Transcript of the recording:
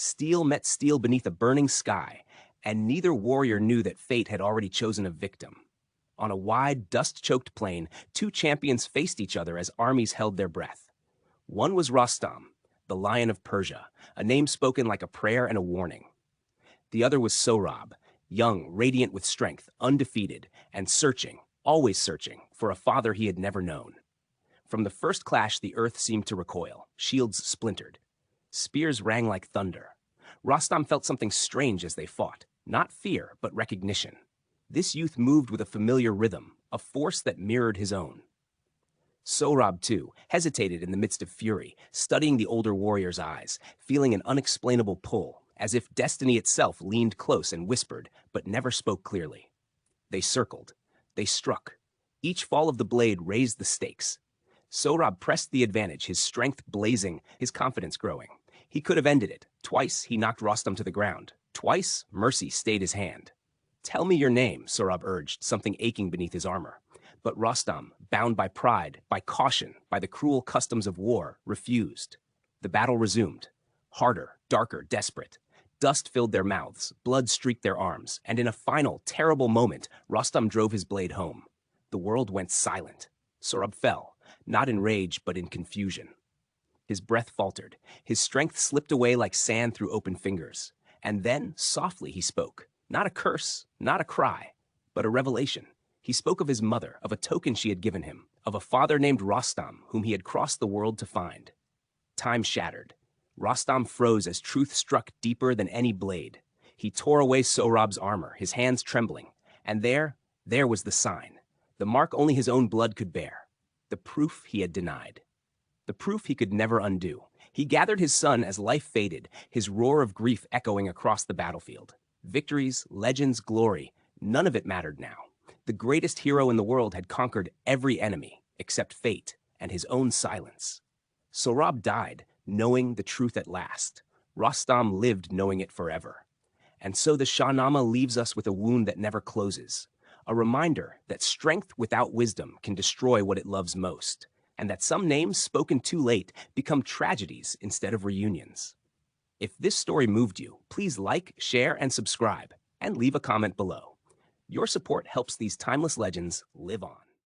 Steel met steel beneath a burning sky, and neither warrior knew that fate had already chosen a victim. On a wide, dust-choked plain, two champions faced each other as armies held their breath. One was Rostam, the Lion of Persia, a name spoken like a prayer and a warning. The other was Sohrab, young, radiant with strength, undefeated, and searching, always searching, for a father he had never known. From the first clash, the earth seemed to recoil, shields splintered. Spears rang like thunder. Rostam felt something strange as they fought, not fear, but recognition. This youth moved with a familiar rhythm, a force that mirrored his own. Sohrab, too, hesitated in the midst of fury, studying the older warrior's eyes, feeling an unexplainable pull, as if destiny itself leaned close and whispered, but never spoke clearly. They circled. They struck. Each fall of the blade raised the stakes. Sohrab pressed the advantage, his strength blazing, his confidence growing. He could have ended it. Twice, he knocked Rostam to the ground. Twice, mercy stayed his hand. "Tell me your name," Sohrab urged, something aching beneath his armor. But Rostam, bound by pride, by caution, by the cruel customs of war, refused. The battle resumed. Harder, darker, desperate. Dust filled their mouths, blood streaked their arms, and in a final, terrible moment, Rostam drove his blade home. The world went silent. Sohrab fell, not in rage, but in confusion. His breath faltered. His strength slipped away like sand through open fingers. And then, softly, he spoke. Not a curse, not a cry, but a revelation. He spoke of his mother, of a token she had given him, of a father named Rostam, whom he had crossed the world to find. Time shattered. Rostam froze as truth struck deeper than any blade. He tore away Sohrab's armor, his hands trembling. And there was the sign. The mark only his own blood could bear. The proof he had denied. The proof he could never undo. He gathered his son as life faded, his roar of grief echoing across the battlefield. Victories, legends, glory, none of it mattered now. The greatest hero in the world had conquered every enemy, except fate and his own silence. Sohrab died, knowing the truth at last. Rostam lived knowing it forever. And so the Shahnameh leaves us with a wound that never closes. A reminder that strength without wisdom can destroy what it loves most. And that some names spoken too late become tragedies instead of reunions. If this story moved you, please like, share, and subscribe, and leave a comment below. Your support helps these timeless legends live on.